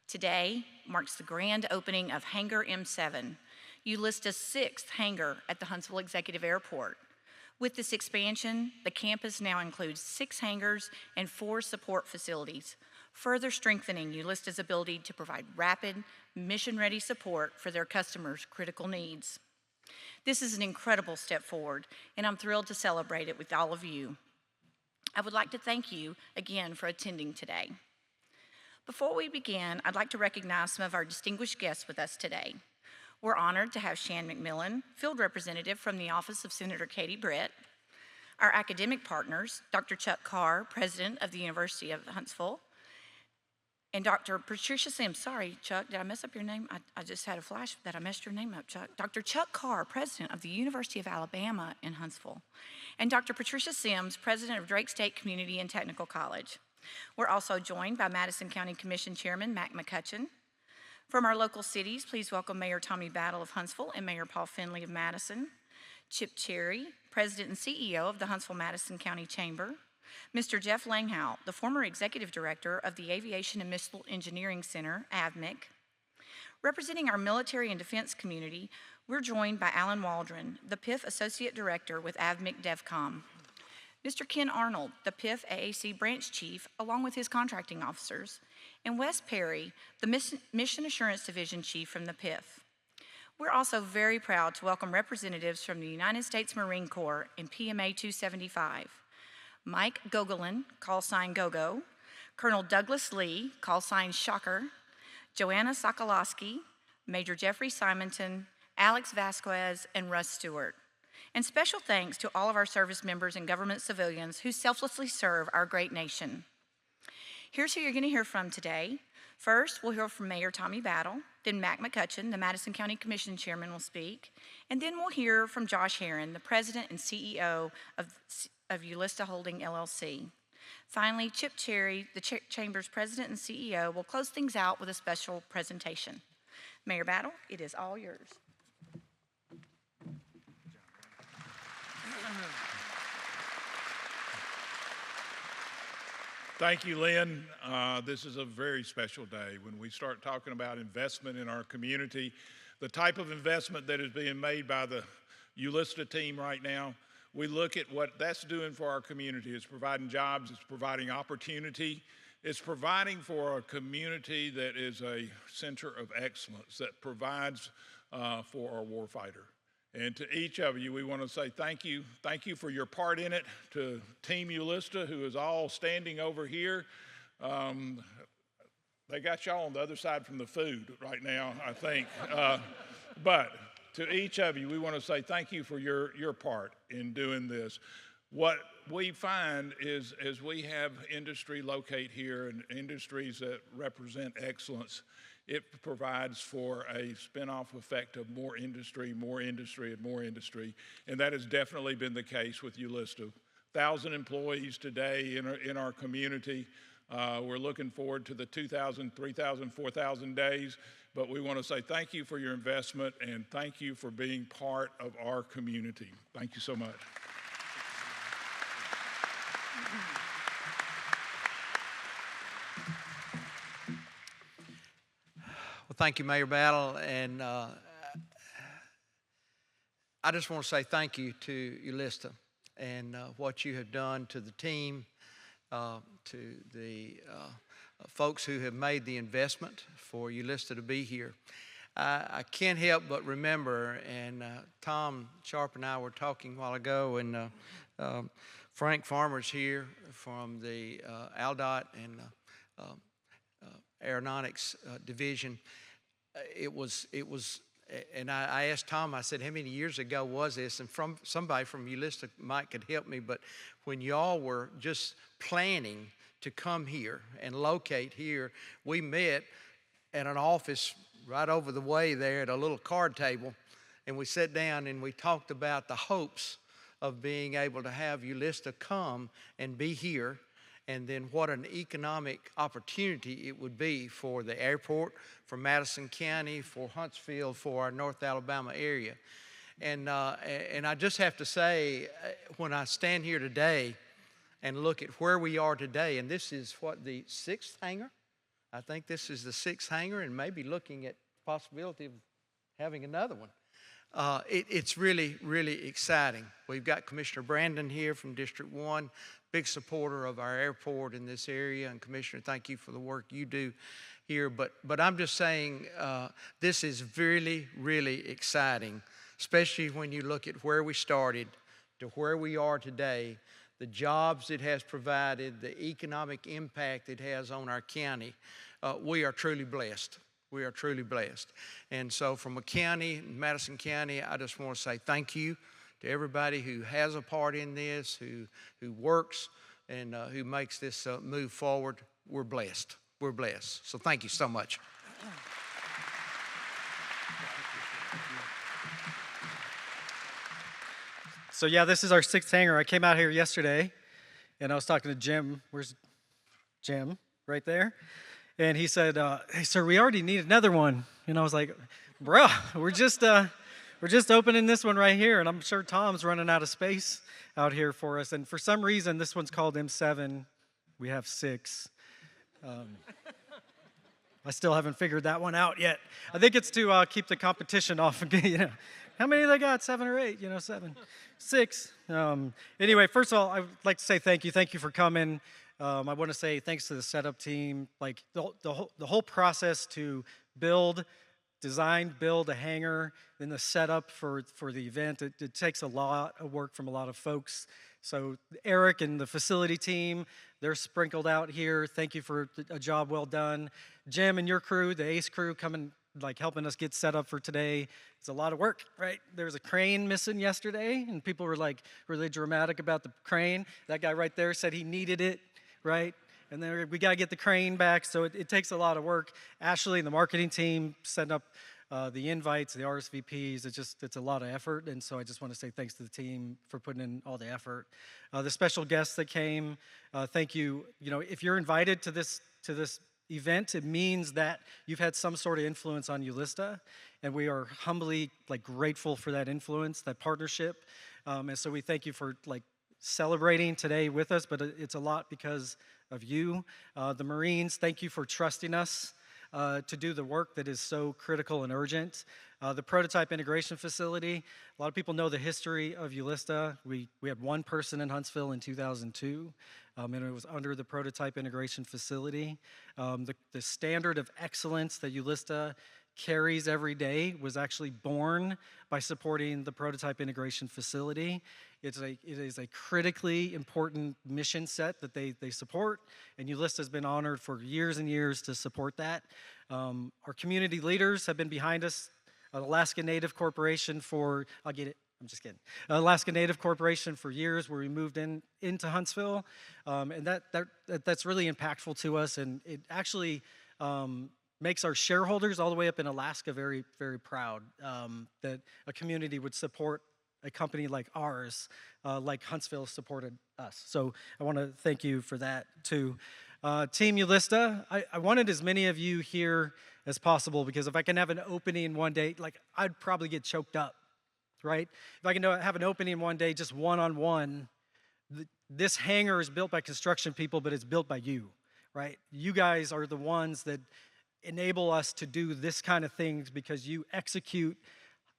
Today marks the grand opening of Hangar M7, Yulista's 6th hangar at the Huntsville Executive Airport. With this expansion, the campus now includes 6 hangars and 4 support facilities, further strengthening Yulista's ability to provide rapid, mission-ready support for their customers' critical needs. This is an incredible step forward, and I'm thrilled to celebrate it with all of you. I would like to thank you again for attending today. Before we begin, I'd like to recognize some of our distinguished guests with us today. We're honored to have Shan McMillan, Field Representative from the Office of Senator Katie Britt, our academic partners, Dr. Chuck Carr, President of the University of Huntsville, and Dr. Patricia Sims. Sorry, Chuck, did I mess up your name? I just had a flash that I messed your name up, Chuck. Dr. Chuck Carr, President of the University of Alabama in Huntsville, and Dr. Patricia Sims, President of Drake State Community and Technical College. We're also joined by Madison County Commission Chairman Mac McCutcheon. From our local cities, please welcome Mayor Tommy Battle of Huntsville and Mayor Paul Finley of Madison, Chip Cherry, President and CEO of the Huntsville-Madison County Chamber, Mr. Jeff Langhout, the former Executive Director of the Aviation and Missile Engineering Center, AVMIC. Representing our military and defense community, we're joined by Alan Waldron, the PIF Associate Director with AVMIC DEVCOM, Mr. Ken Arnold, the PIF AAC Branch Chief, along with his contracting officers, and Wes Perry, the Mission Assurance Division Chief from the PIF. We're also very proud to welcome representatives from the United States Marine Corps in PMA 275, Mike Gogolin, call sign Gogo, Colonel Douglas Lee, call sign Shocker, Joanna Sokolowski, Major Jeffrey Simonton, Alex Vasquez, and Russ Stewart. And special thanks to all of our service members and government civilians who selflessly serve our great nation. Here's who you're going to hear from today. First, we'll hear from Mayor Tommy Battle, then Mac McCutcheon, the Madison County Commission Chairman, will speak, and then we'll hear from Josh Herron, the President and CEO of Yulista Holding LLC. Finally, Chip Cherry, the Chamber's President and CEO, will close things out with a special presentation. Mayor Battle, it is all yours. Thank you, Lynn. This is a very special day when we start talking about investment in our community. The type of investment that is being made by the Yulista team right now, we look at what that's doing for our community. It's providing jobs, it's providing opportunity, it's providing for a community that is a center of excellence that provides for our warfighter. And to each of you, we want to say thank you. Thank you for your part in it. To Team Yulista, who is all standing over here. They got y'all on the other side from the food right now, I think. But to each of you, we want to say thank you for your part in doing this. What we find is as we have industry locate here and industries that represent excellence, it provides for a spin-off effect of more industry, and more industry, and that has definitely been the case with Yulista. 1,000 employees today in our community. We're looking forward to the 2,000, 3,000, 4,000 days, but we want to say thank you for your investment and thank you for being part of our community. Thank you so much. Well, thank you, Mayor Battle, and I just want to say thank you to Yulista and what you have done to the team, to the folks who have made the investment for Yulista to be here. I can't help but remember, and Tom Sharp and I were talking a while ago, and Frank Farmer's here from the ALDOT and Aeronautics Division. And I asked Tom, I said, how many years ago was this? And somebody from Yulista, Mike, could help me, but when y'all were just planning to come here and locate here, we met at an office right over the way there at a little card table, and we sat down and we talked about the hopes of being able to have Yulista come and be here, and then what an economic opportunity it would be for the airport, for Madison County, for Huntsville, for our North Alabama area. And I just have to say, when I stand here today and look at where we are today, and this is what, the 6th hangar? I think this is the 6th hangar and maybe looking at possibility of having another one. It's really, really exciting. We've got Commissioner Brandon here from District 1, big supporter of our airport in this area. And Commissioner, thank you for the work you do here. But I'm just saying this is really, really exciting, especially when you look at where we started to where we are today, the jobs it has provided, the economic impact it has on our county. We are truly blessed. We are truly blessed. And so from a county, Madison County, I just want to say thank you to everybody who has a part in this, who works, and who makes this move forward. We're blessed. We're blessed. So thank you so much. So yeah, this is our 6th hangar. I came out here yesterday, and I was talking to Jim. Where's Jim? Right there. And he said, "Hey, sir, we already need another one." And I was like, "Bro, we're just opening this one right here." And I'm sure Tom's running out of space out here for us. And for some reason, this one's called M7. We have 6. I still haven't figured that one out yet. I think it's to keep the competition off. You know, how many they got? 7 or 8? 7, 6. Anyway, first of all, I would like to say thank you. Thank you for coming. I want to say thanks to the setup team. Like the whole process to design, build a hangar, then the setup for the event. It takes a lot of work from a lot of folks. So Eric and the facility team, they're sprinkled out here. Thank you for a job well done. Jim and your crew, the ACE crew, coming helping us get set up for today. It's a lot of work, right? There was a crane missing yesterday, and people were really dramatic about the crane. That guy right there said he needed it, right? And then we got to get the crane back, so it takes a lot of work. Ashley and the marketing team set up the invites, the RSVPs. It's a lot of effort, and so I just want to say thanks to the team for putting in all the effort. The special guests that came, thank you. If you're invited to this event, it means that you've had some sort of influence on Yulista, and we are humbly grateful for that influence, that partnership. And so we thank you for celebrating today with us, but it's a lot because of you. The Marines, thank you for trusting us to do the work that is so critical and urgent. The prototype integration facility, a lot of people know the history of Yulista. We had one person in Huntsville in 2002, and it was under the prototype integration facility. The standard of excellence that Yulista carries every day was actually born by supporting the prototype integration facility. It is a critically important mission set that they support, and Yulista has been honored for years and years to support that. Our community leaders have been behind us. Alaska Native Corporation for, I'll get it, I'm just kidding. Alaska Native Corporation for years, where we moved into Huntsville, and that's really impactful to us, and it actually makes our shareholders all the way up in Alaska very, very proud that a community would support a company like ours, like Huntsville supported us. So I want to thank you for that too. Team Yulista, I wanted as many of you here as possible, because if I can have an opening one day, I'd probably get choked up, right? If I can have an opening one day, just one-on-one, this hangar is built by construction people, but it's built by you, right? You guys are the ones that enable us to do this kind of things, because you execute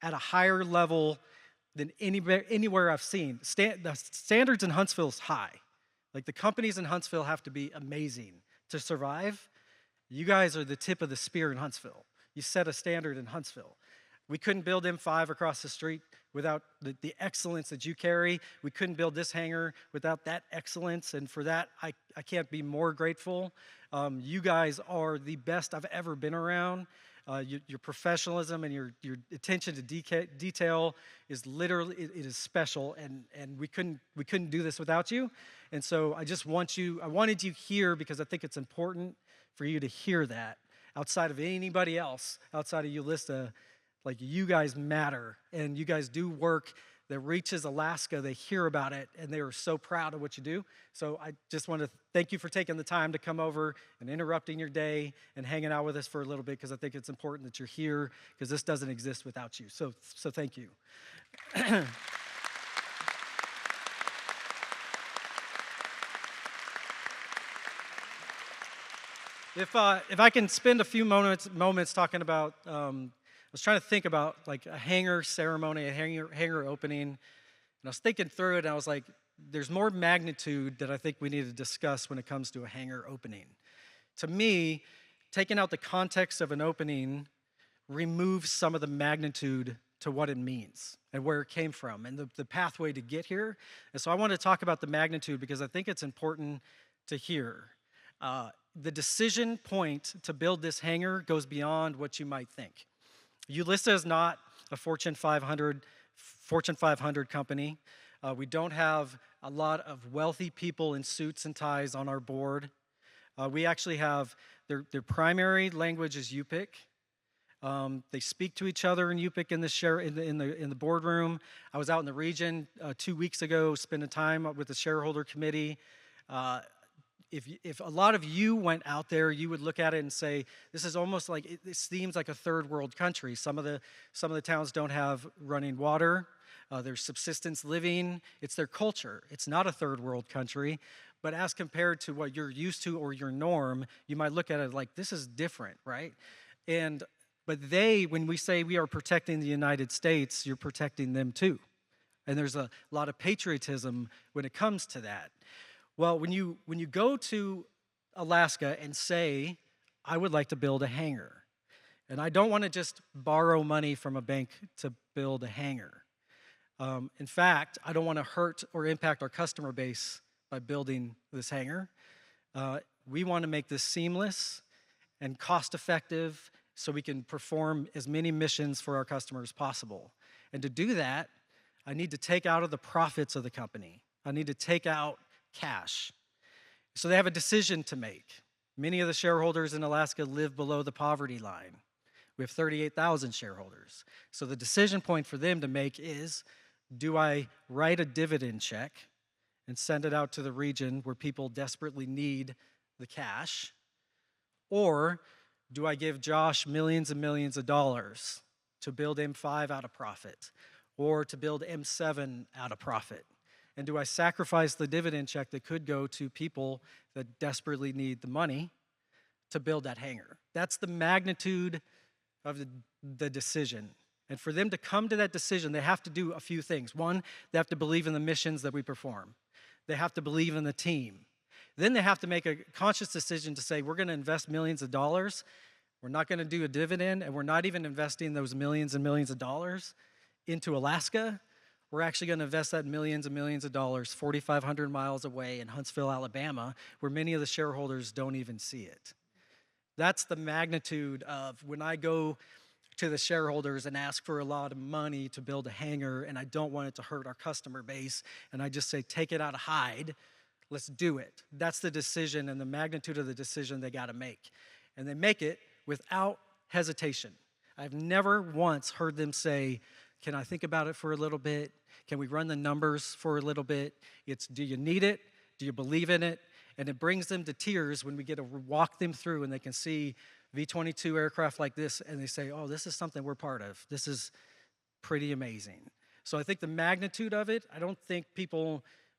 at a higher level than anywhere I've seen. The standards in Huntsville is high. The companies in Huntsville have to be amazing to survive. You guys are the tip of the spear in Huntsville. You set a standard in Huntsville. We couldn't build M5 across the street without the excellence that you carry. We couldn't build this hangar without that excellence, and for that, I can't be more grateful. You guys are the best I've ever been around. Your professionalism and your attention to detail is literally, it is special, and we couldn't do this without you. And so I wanted you here because I think it's important for you to hear that. Outside of anybody else, outside of Yulista, you guys matter, and you guys do work that reaches Alaska. They hear about it, and they are so proud of what you do. So I just want to thank you for taking the time to come over and interrupting your day and hanging out with us for a little bit, because I think it's important that you're here, because this doesn't exist without you. So thank you. If I can spend a few moments talking about, I was trying to think about like a hangar ceremony, a hangar opening, and I was thinking through it, and I was like, there's more magnitude that I think we need to discuss when it comes to a hangar opening. To me, taking out the context of an opening removes some of the magnitude to what it means and where it came from and the pathway to get here. And so I want to talk about the magnitude because I think it's important to hear. The decision point to build this hangar goes beyond what you might think. Yulista is not a Fortune 500 company. We don't have a lot of wealthy people in suits and ties on our board. We actually have, their primary language is Yupik. They speak to each other in Yupik in the boardroom. I was out in the region 2 weeks ago, spending time with the shareholder committee. If a lot of you went out there, you would look at it and say, this is almost like, it seems like a third world country. Some of the towns don't have running water. There's subsistence living. It's their culture. It's not a third world country. But as compared to what you're used to or your norm, you might look at it like, this is different, right? But when we say we are protecting the United States, you're protecting them too. And there's a lot of patriotism when it comes to that. Well, when you go to Alaska and say, I would like to build a hangar, and I don't want to just borrow money from a bank to build a hangar. In fact, I don't want to hurt or impact our customer base by building this hangar. We want to make this seamless and cost-effective so we can perform as many missions for our customers as possible. And to do that, I need to take out of the profits of the company. I need to take out cash. So they have a decision to make. Many of the shareholders in Alaska live below the poverty line. We have 38,000 shareholders. So the decision point for them to make is, do I write a dividend check and send it out to the region where people desperately need the cash? Or do I give Josh millions and millions of dollars to build M5 out of profit or to build M7 out of profit? And do I sacrifice the dividend check that could go to people that desperately need the money to build that hangar? That's the magnitude of the decision. And for them to come to that decision, they have to do a few things. One, they have to believe in the missions that we perform. They have to believe in the team. Then they have to make a conscious decision to say, we're going to invest millions of dollars. We're not going to do a dividend, and we're not even investing those millions and millions of dollars into Alaska. We're actually going to invest that millions and millions of dollars 4,500 miles away in Huntsville, Alabama, where many of the shareholders don't even see it. That's the magnitude of when I go to the shareholders and ask for a lot of money to build a hangar, and I don't want it to hurt our customer base, and I just say, take it out of hide, let's do it. That's the decision and the magnitude of the decision they got to make. And they make it without hesitation. I've never once heard them say, can I think about it for a little bit? Can we run the numbers for a little bit? It's, do you need it? Do you believe in it? And it brings them to tears when we get to walk them through and they can see V-22 aircraft like this and they say, oh, this is something we're part of. This is pretty amazing. So I think the magnitude of it, I don't think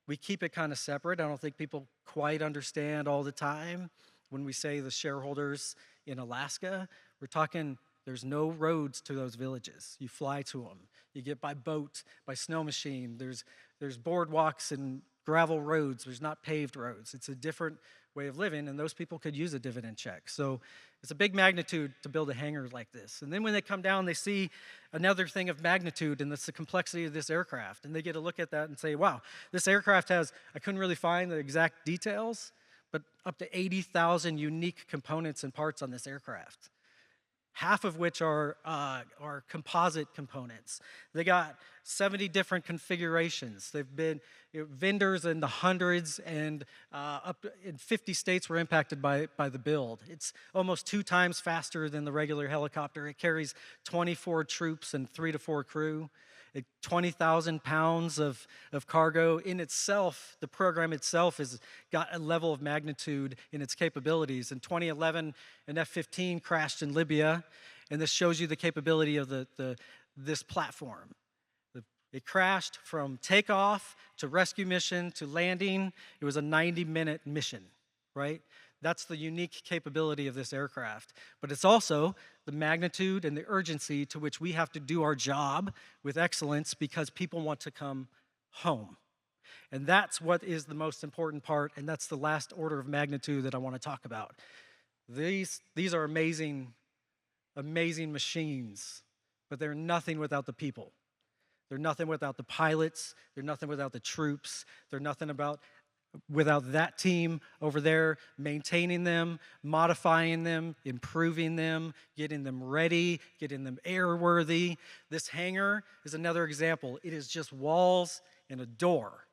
we keep it kind of separate. I don't think people quite understand all the time when we say the shareholders in Alaska. We're talking, there's no roads to those villages. You fly to them. You get by boat, by snow machine. There's boardwalks and gravel roads. There's not paved roads. It's a different way of living, and those people could use a dividend check. So it's a big magnitude to build a hangar like this. And then when they come down, they see another thing of magnitude, and that's the complexity of this aircraft. And they get to look at that and say, wow, this aircraft has, I couldn't really find the exact details, but up to 80,000 unique components and parts on this aircraft, half of which are composite components. They got 70 different configurations. They've been vendors in the hundreds, and up in 50 states were impacted by the build. It's almost 2 times faster than the regular helicopter. It carries 24 troops and 3 to 4 crew. 20,000 pounds of cargo. In itself, the program itself has got a level of magnitude in its capabilities. In 2011, an F-15 crashed in Libya, and this shows you the capability of this platform. It crashed from takeoff to rescue mission to landing. It was a 90-minute mission, right? That's the unique capability of this aircraft. But it's also the magnitude and the urgency to which we have to do our job with excellence because people want to come home. And that's what is the most important part, and that's the last order of magnitude that I want to talk about. These are amazing, amazing machines, but they're nothing without the people. They're nothing without the pilots. They're nothing without the troops. They're nothing without that team over there maintaining them, modifying them, improving them, getting them ready, getting them airworthy. This hangar is another example. It is just walls and a door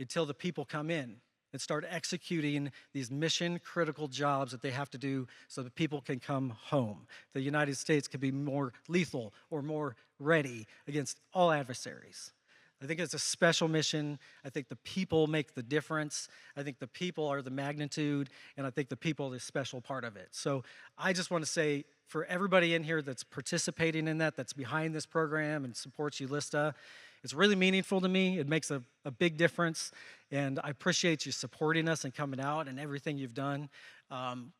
until the people come in and start executing these mission-critical jobs that they have to do so that people can come home. The United States can be more lethal or more ready against all adversaries. I think it's a special mission. I think the people make the difference. I think the people are the magnitude, and I think the people are the special part of it. So I just want to say, for everybody in here that's participating in that's behind this program and supports Yulista, it's really meaningful to me. It makes a big difference, and I appreciate you supporting us and coming out and everything you've done.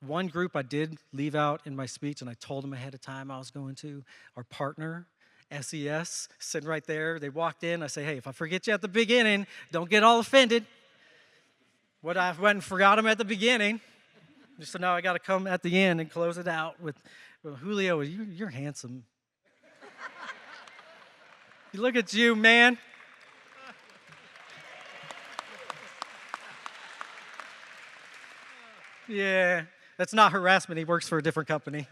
One group I did leave out in my speech, and I told them ahead of time I was going to, our partner, SES, sitting right there. They walked in. I say, hey, if I forget you at the beginning, don't get all offended. What I went and forgot them at the beginning. So now I got to come at the end and close it out with, well, Julio, you're handsome. You look at you, man. Yeah, that's not harassment. He works for a different company.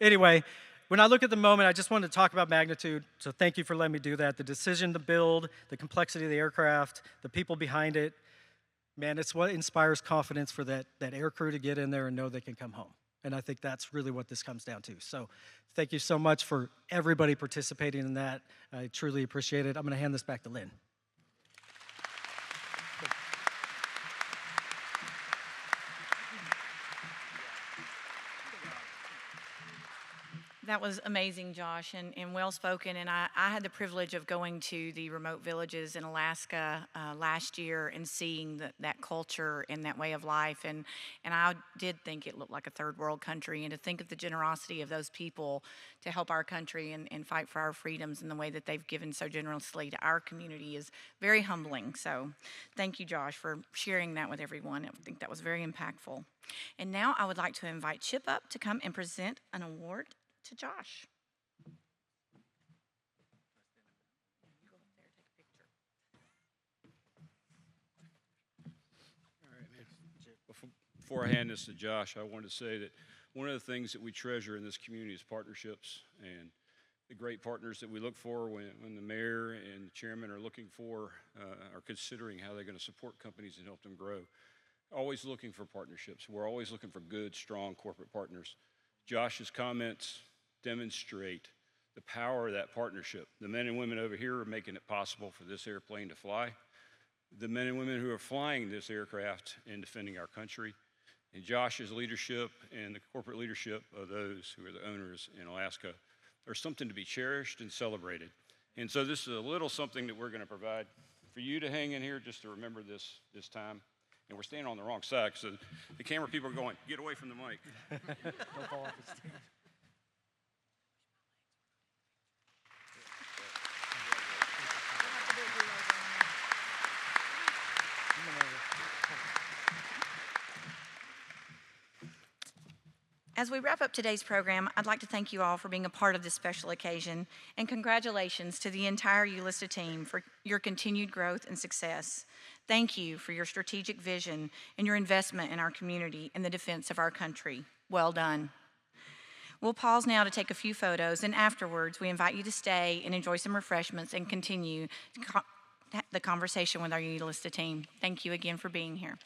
Anyway, when I look at the moment, I just wanted to talk about magnitude, so thank you for letting me do that. The decision to build, the complexity of the aircraft, the people behind it, man, it's what inspires confidence for that air crew to get in there and know they can come home. And I think that's really what this comes down to. So thank you so much for everybody participating in that. I truly appreciate it. I'm going to hand this back to Lynn. That was amazing, Josh, and well spoken. And I had the privilege of going to the remote villages in Alaska last year and seeing that culture and that way of life. And I did think it looked like a third world country. And to think of the generosity of those people to help our country and fight for our freedoms in the way that they've given so generously to our community is very humbling. So thank you, Josh, for sharing that with everyone. I think that was very impactful. And now I would like to invite Chip up to come and present an award to Josh. All right, man. Before I hand this to Josh, I wanted to say that one of the things that we treasure in this community is partnerships, and the great partners that we look for when the mayor and the chairman are looking for, are considering how they're going to support companies and help them grow. Always looking for partnerships. We're always looking for good, strong corporate partners. Josh's comments demonstrate the power of that partnership. The men and women over here are making it possible for this airplane to fly. The men and women who are flying this aircraft and defending our country. And Josh's leadership and the corporate leadership of those who are the owners in Alaska are something to be cherished and celebrated. And so this is a little something that we're going to provide for you to hang in here just to remember this time. And we're standing on the wrong side, so the camera people are going, get away from the mic. Don't fall off the stage. As we wrap up today's program, I'd like to thank you all for being a part of this special occasion, and congratulations to the entire Yulista team for your continued growth and success. Thank you for your strategic vision and your investment in our community and the defense of our country. Well done. We'll pause now to take a few photos, and afterwards we invite you to stay and enjoy some refreshments and continue the conversation with our Yulista team. Thank you again for being here.